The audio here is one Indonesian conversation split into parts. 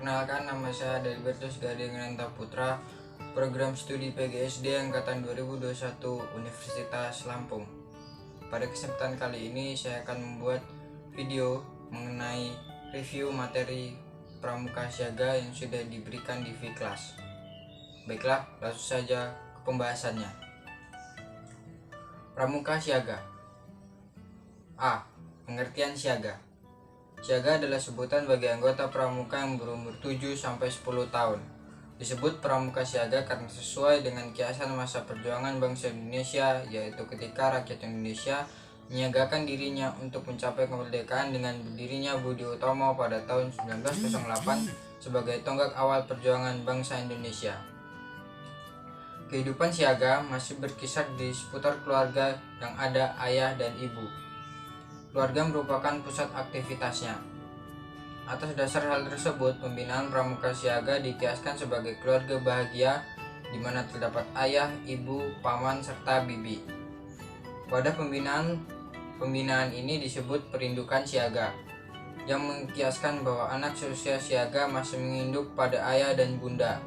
Perkenalkan, nama saya Delbertus Gading Renta Putra, program studi PGSD Angkatan 2021 Universitas Lampung. Pada kesempatan kali ini saya akan membuat video mengenai review materi Pramuka Siaga yang sudah diberikan di V-Class. Baiklah, langsung saja ke pembahasannya. Pramuka Siaga. A. Pengertian siaga. Siaga adalah sebutan bagi anggota pramuka yang berumur 7-10 tahun. Disebut pramuka siaga karena sesuai dengan kiasan masa perjuangan bangsa Indonesia, yaitu ketika rakyat Indonesia menyiagakan dirinya untuk mencapai kemerdekaan dengan berdirinya Budi Utomo pada tahun 1908 sebagai tonggak awal perjuangan bangsa Indonesia. Kehidupan siaga masih berkisar di seputar keluarga yang ada ayah dan ibu. Keluarga merupakan pusat aktivitasnya. Atas dasar hal tersebut, pembinaan pramuka siaga dikiaskan sebagai keluarga bahagia di mana terdapat ayah, ibu, paman, serta bibi. Pada pembinaan ini disebut perindukan siaga, yang mengkiaskan bahwa anak seusia siaga masih menginduk pada ayah dan bunda.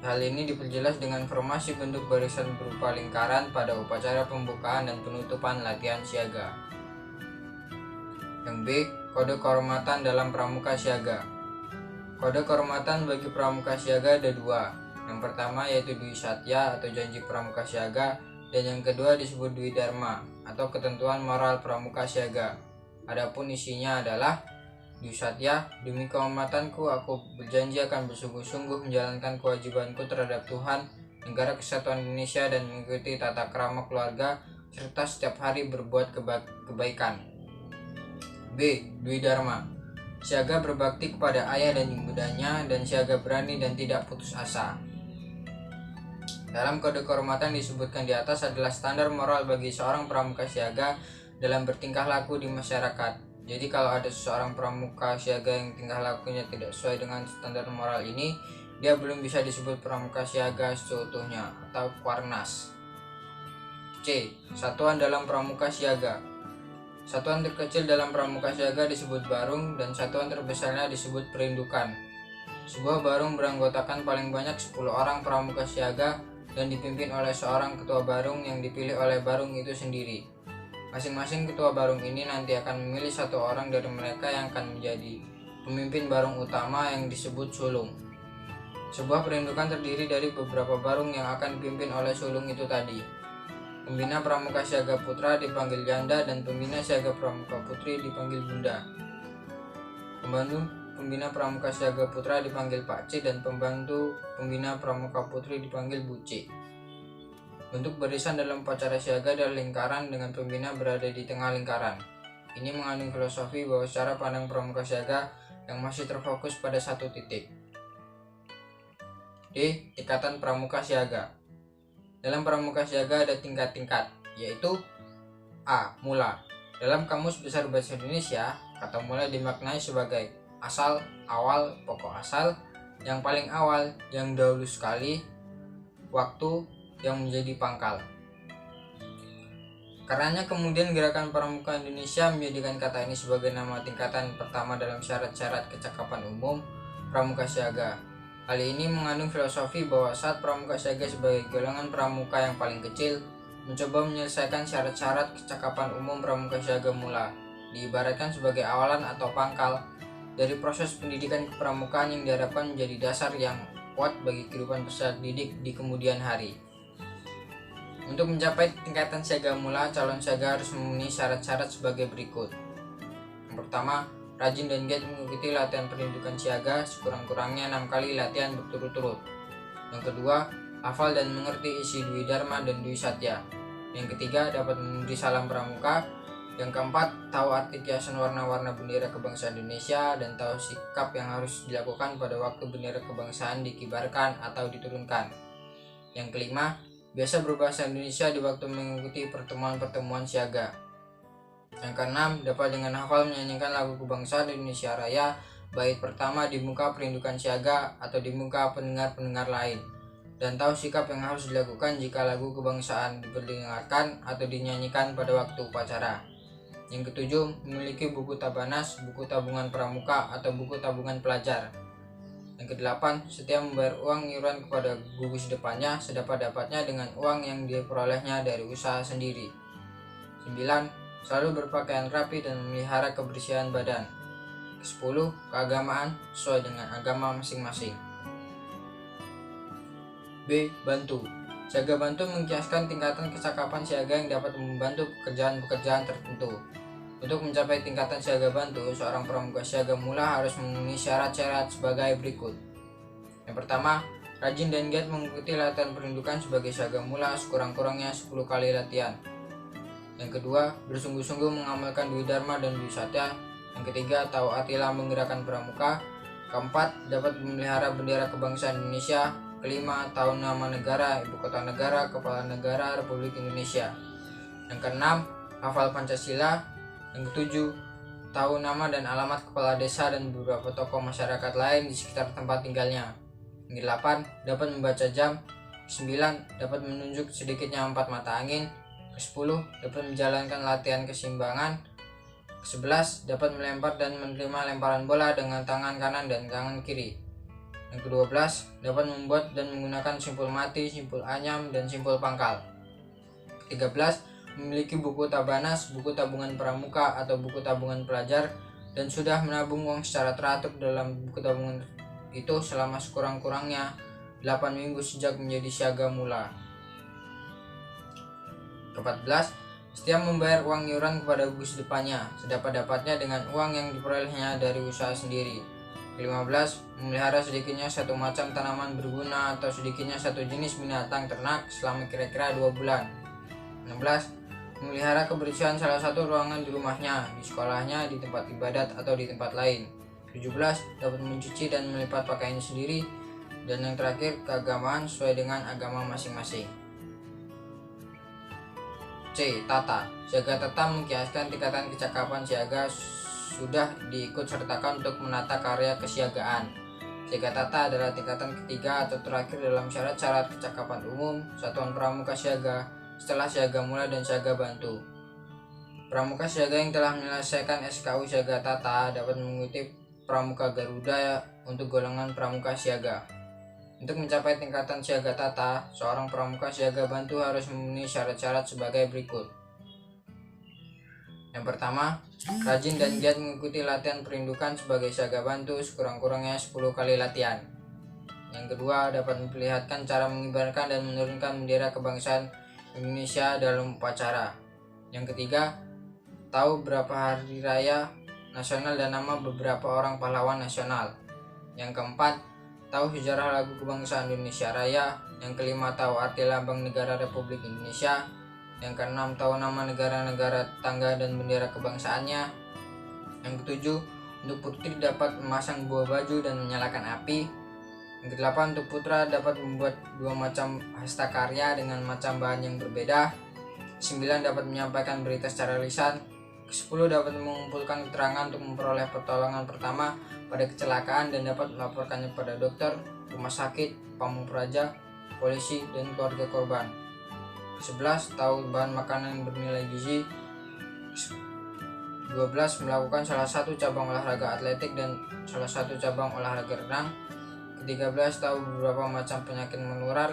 Hal ini diperjelas dengan formasi bentuk barisan berupa lingkaran pada upacara pembukaan dan penutupan latihan siaga. Yang B. Kode kehormatan dalam pramuka siaga. Kode kehormatan bagi pramuka siaga ada dua. Yang pertama yaitu Dwi Satya atau janji pramuka siaga, dan yang kedua disebut Dwi Dharma atau ketentuan moral pramuka siaga. Adapun isinya adalah: Dwi Satya, demi kehormatanku aku berjanji akan bersungguh-sungguh menjalankan kewajibanku terhadap Tuhan, Negara Kesatuan Indonesia, dan mengikuti tata krama keluarga serta setiap hari berbuat kebaikan. B. Dwi Dharma. Siaga berbakti kepada ayah dan ibundanya, dan siaga berani dan tidak putus asa. Dalam kode kehormatan disebutkan di atas adalah standar moral bagi seorang pramuka siaga dalam bertingkah laku di masyarakat. Jadi kalau ada seseorang pramuka siaga yang tingkah lakunya tidak sesuai dengan standar moral ini, dia belum bisa disebut pramuka siaga seutuhnya atau Kuarnas. C. Satuan dalam pramuka siaga. Satuan terkecil dalam pramuka siaga disebut barung, dan satuan terbesarnya disebut perindukan. Sebuah barung beranggotakan paling banyak 10 orang pramuka siaga dan dipimpin oleh seorang ketua barung yang dipilih oleh barung itu sendiri. Masing-masing ketua barung ini nanti akan memilih satu orang dari mereka yang akan menjadi pemimpin barung utama yang disebut sulung. Sebuah perindukan terdiri dari beberapa barung yang akan dipimpin oleh sulung itu tadi. Pembina pramuka siaga putra dipanggil janda dan pembina siaga pramuka putri dipanggil bunda. Pembantu pembina pramuka siaga putra dipanggil pakcik dan pembantu pembina pramuka putri dipanggil bucik. Bentuk barisan dalam upacara siaga adalah lingkaran dengan pembina berada di tengah lingkaran. Ini mengandung filosofi bahwa cara pandang pramuka siaga yang masih terfokus pada satu titik. D. Ikatan pramuka siaga. Dalam pramuka siaga ada tingkat-tingkat, yaitu A. Mula. Dalam Kamus Besar Bahasa Indonesia, kata mula dimaknai sebagai asal, awal, pokok asal, yang paling awal, yang dahulu sekali, waktu, yang menjadi pangkal. Karenanya kemudian gerakan pramuka Indonesia menjadikan kata ini sebagai nama tingkatan pertama dalam syarat-syarat kecakapan umum pramuka siaga. Hal ini mengandung filosofi bahwa saat pramuka siaga sebagai golongan pramuka yang paling kecil mencoba menyelesaikan syarat-syarat kecakapan umum pramuka siaga mula, diibaratkan sebagai awalan atau pangkal dari proses pendidikan kepramukaan yang diharapkan menjadi dasar yang kuat bagi kehidupan peserta didik di kemudian hari. Untuk mencapai tingkatan siaga mula, calon siaga harus memenuhi syarat-syarat sebagai berikut. Yang pertama, rajin dan giat mengikuti latihan pendidikan siaga sekurang-kurangnya 6 kali latihan berturut-turut. Yang kedua, hafal dan mengerti isi Dwi Dharma dan Dwi Satya. Yang ketiga, dapat memberi salam pramuka. Yang keempat, tahu arti kiasan warna-warna bendera kebangsaan Indonesia dan tahu sikap yang harus dilakukan pada waktu bendera kebangsaan dikibarkan atau diturunkan. Yang kelima, biasa berbahasa Indonesia di waktu mengikuti pertemuan-pertemuan siaga. Yang keenam, dapat dengan hafal menyanyikan lagu kebangsaan Indonesia Raya, bait pertama di muka perindukan siaga atau di muka pendengar-pendengar lain, dan tahu sikap yang harus dilakukan jika lagu kebangsaan diperdengarkan atau dinyanyikan pada waktu upacara. Yang ketujuh, memiliki buku tabanas, buku tabungan pramuka atau buku tabungan pelajar. Yang kedelapan, setia membayar uang iuran kepada gugus depannya sedapat-dapatnya dengan uang yang diperolehnya dari usaha sendiri. 9. Selalu berpakaian rapi dan memelihara kebersihan badan. 10. Keagamaan sesuai dengan agama masing-masing. B. Bantu. Siaga bantu mengkiaskan tingkatan kecakapan siaga yang dapat membantu pekerjaan-pekerjaan tertentu. Untuk mencapai tingkatan siaga bantu, seorang pramuka siaga mula harus memenuhi syarat-syarat sebagai berikut. Yang pertama, rajin dan giat mengikuti latihan perindukan sebagai siaga mula sekurang-kurangnya 10 kali latihan. Yang kedua, bersungguh-sungguh mengamalkan Dwi Dharma dan Dwi Satya. Yang ketiga, tahu artilah menggerakkan pramuka. Keempat, dapat memelihara bendera kebangsaan Indonesia. Kelima, tahu nama negara, ibu kota negara, kepala negara Republik Indonesia. Yang keenam, hafal Pancasila. Yang ketujuh, tahu nama dan alamat kepala desa dan beberapa tokoh masyarakat lain di sekitar tempat tinggalnya. Yang kedelapan, dapat membaca jam. 9. Dapat menunjuk sedikitnya 4 mata angin. Ke-10, dapat menjalankan latihan keseimbangan. Ke-11, dapat melempar dan menerima lemparan bola dengan tangan kanan dan tangan kiri. Yang ke-12, dapat membuat dan menggunakan simpul mati, simpul anyam, dan simpul pangkal. Ke-13, memiliki buku tabanas, buku tabungan pramuka atau buku tabungan pelajar, dan sudah menabung uang secara teratur dalam buku tabungan itu selama sekurang-kurangnya 8 minggu sejak menjadi siaga mula. Ke-14, setia membayar uang iuran kepada gugus depannya sedapat-dapatnya dengan uang yang diperolehnya dari usaha sendiri. Ke-15, memelihara sedikitnya satu macam tanaman berguna atau sedikitnya satu jenis binatang ternak selama kira-kira 2 bulan. 16, memelihara kebersihan salah satu ruangan di rumahnya, di sekolahnya, di tempat ibadat, atau di tempat lain. 17, dapat mencuci dan melipat pakaiannya sendiri. Dan yang terakhir, keagamaan sesuai dengan agama masing-masing. C. Tata. Siaga tata mengkiaskan tingkatan kecakapan siaga sudah diikut sertakan untuk menata karya kesiagaan. Siaga tata adalah tingkatan ketiga atau terakhir dalam syarat-syarat kecakapan umum satuan pramuka siaga setelah siaga mula dan siaga bantu. Pramuka siaga yang telah menyelesaikan SKU siaga tata dapat mengikuti pramuka Garuda untuk golongan pramuka siaga. Untuk mencapai tingkatan siaga tata, seorang pramuka siaga bantu harus memenuhi syarat-syarat sebagai berikut. Yang pertama, rajin dan giat mengikuti latihan perindukan sebagai siaga bantu sekurang-kurangnya 10 kali latihan. Yang kedua, dapat memperlihatkan cara mengibarkan dan menurunkan bendera kebangsaan Indonesia dalam upacara. Yang ketiga, tahu berapa hari raya nasional dan nama beberapa orang pahlawan nasional. Yang keempat, tahu sejarah lagu kebangsaan Indonesia Raya. Yang kelima, tahu arti lambang negara Republik Indonesia. Yang keenam, tahu nama negara-negara tetangga dan bendera kebangsaannya. Yang ketujuh, untuk putri dapat memasang buah baju dan menyalakan api. Yang kedelapan, untuk putra dapat membuat 2 macam hasta karya dengan macam bahan yang berbeda. 9, dapat menyampaikan berita secara lisan. Ke-10, dapat mengumpulkan keterangan untuk memperoleh pertolongan pertama pada kecelakaan dan dapat melaporkannya pada dokter, rumah sakit, pamung praja, polisi, dan keluarga korban. Ke-11, tahu bahan makanan yang bernilai gizi. 12, melakukan salah satu cabang olahraga atletik dan salah satu cabang olahraga renang. Ke-13, tahu beberapa macam penyakit menular.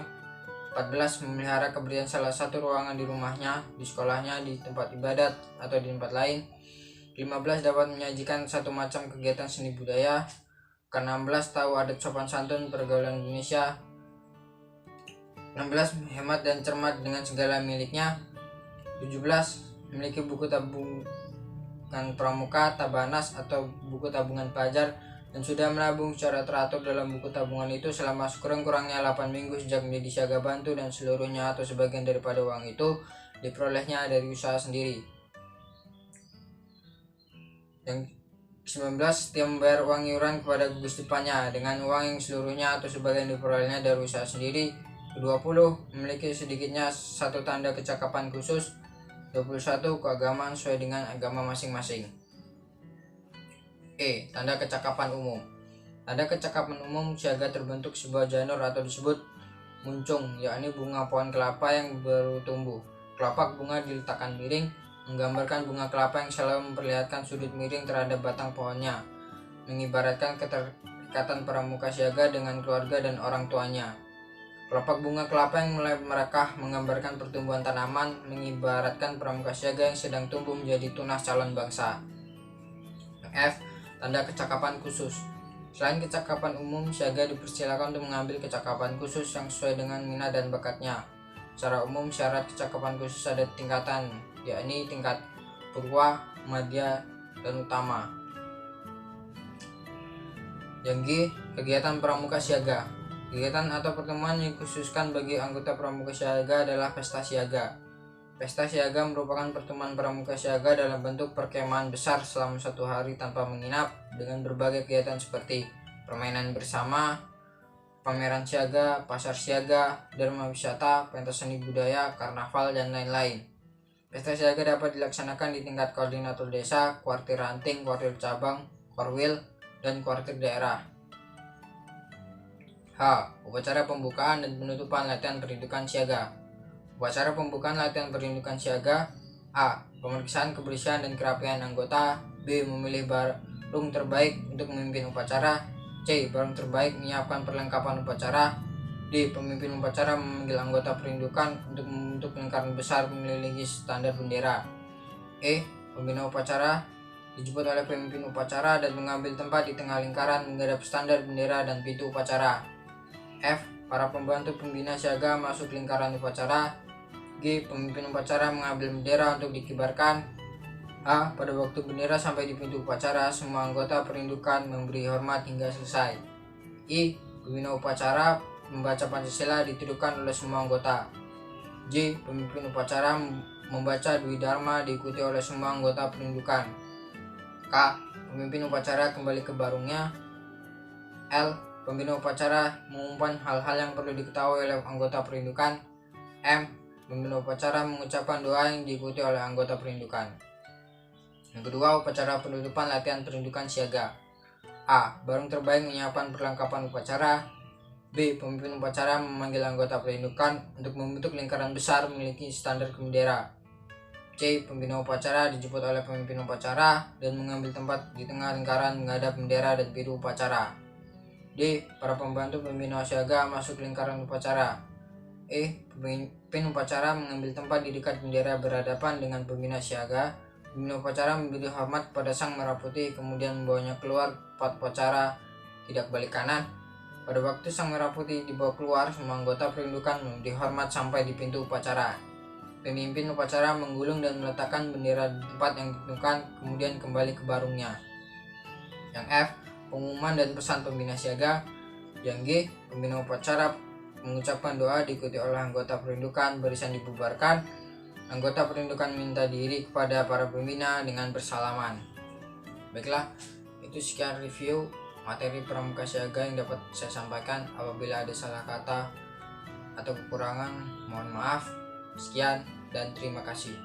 14, memelihara kebersihan salah satu ruangan di rumahnya, di sekolahnya, di tempat ibadat, atau di tempat lain. 15, dapat menyajikan satu macam kegiatan seni budaya. Ke-16, tahu adat sopan santun pergaulan Indonesia. 16, hemat dan cermat dengan segala miliknya. 17, memiliki buku tabungan pramuka, tabanas, atau buku tabungan pelajar dan sudah menabung secara teratur dalam buku tabungan itu selama sekurang-kurangnya 8 minggu sejak menjadi siaga bantu dan seluruhnya atau sebagian daripada uang itu diperolehnya dari usaha sendiri. Yang 19, setia membayar uang iuran kepada gugus depannya dengan uang yang seluruhnya atau sebagian diperolehnya dari usaha sendiri. Ke-20, memiliki sedikitnya satu tanda kecakapan khusus. 21, keagamaan sesuai dengan agama masing-masing. E. Tanda kecakapan umum. Tanda kecakapan umum siaga terbentuk sebuah janur atau disebut muncung, yakni bunga pohon kelapa yang baru tumbuh. Kelopak bunga diletakkan miring, menggambarkan bunga kelapa yang selalu memperlihatkan sudut miring terhadap batang pohonnya, mengibaratkan ikatan pramuka siaga dengan keluarga dan orang tuanya. Kelopak bunga kelapa yang mulai merekah menggambarkan pertumbuhan tanaman, mengibaratkan pramuka siaga yang sedang tumbuh menjadi tunas calon bangsa. F. Tanda kecakapan khusus. Selain kecakapan umum, siaga dipersilakan untuk mengambil kecakapan khusus yang sesuai dengan minat dan bakatnya. Secara umum, syarat kecakapan khusus ada tingkatan, yakni tingkat purwa, madya, dan utama. Yang G. Kegiatan pramuka siaga. Kegiatan atau pertemuan yang dikhususkan bagi anggota pramuka siaga adalah pesta siaga. Pesta siaga merupakan pertemuan pramuka siaga dalam bentuk perkemahan besar selama 1 hari tanpa menginap, dengan berbagai kegiatan seperti permainan bersama, pameran siaga, pasar siaga, derma wisata, pentas seni budaya, karnaval, dan lain-lain. Pesta siaga dapat dilaksanakan di tingkat koordinator desa, kuartir ranting, kuartir cabang, korwil, dan kuartir daerah. H. Upacara pembukaan dan penutupan latihan perindukan siaga. Upacara pembukaan latihan perindukan siaga. A. Pemeriksaan kebersihan dan kerapian anggota. B. Memilih barung terbaik untuk memimpin upacara. C. Barung terbaik menyiapkan perlengkapan upacara. D. Pemimpin upacara memanggil anggota perindukan untuk membentuk lingkaran besar mengelilingi standar bendera. E. Pembina upacara dijemput oleh pemimpin upacara dan mengambil tempat di tengah lingkaran menghadap standar bendera dan pintu upacara. F. Para pembantu pembina siaga masuk lingkaran upacara. G. Pemimpin upacara mengambil bendera untuk dikibarkan. H. Pada waktu bendera sampai di pintu upacara, semua anggota perindukan memberi hormat hingga selesai. I. Pembina upacara membaca Pancasila dituduhkan oleh semua anggota. J. Pemimpin upacara membaca Dwi Dharma diikuti oleh semua anggota perindukan. K. Pemimpin upacara kembali ke barungnya. L. Pembina upacara mengumumkan hal-hal yang perlu diketahui oleh anggota perindukan. M. Pembina upacara mengucapkan doa yang diikuti oleh anggota perindukan. Yang kedua, upacara penutupan latihan perindukan siaga. A. Barung terbaik menyiapkan perlengkapan upacara. B. Pemimpin upacara memanggil anggota perindukan untuk membentuk lingkaran besar memiliki standar bendera. C. Pembina upacara dijemput oleh pemimpin upacara dan mengambil tempat di tengah lingkaran menghadap bendera dan pintu upacara. D. Para pembantu pembina siaga masuk lingkaran upacara. E. Pemimpin upacara mengambil tempat di dekat bendera berhadapan dengan pembina siaga. Pembina upacara memberi hormat pada sang merah putih, kemudian membawanya keluar tempat upacara, tidak balik kanan. Pada waktu sang merah putih dibawa keluar, semua anggota perindukan memberi hormat sampai di pintu upacara. Pemimpin upacara menggulung dan meletakkan bendera di tempat yang ditentukan, kemudian kembali ke barungnya. Yang F. Pengumuman dan pesan pembina siaga. Yang G. Pembina upacara mengucapkan doa diikuti oleh anggota perindukan, barisan dibubarkan. Anggota perindukan minta diri kepada para pembina dengan bersalaman. Baiklah, itu sekian review materi pramuka siaga yang dapat saya sampaikan. Apabila ada salah kata atau kekurangan, mohon maaf. Sekian dan terima kasih.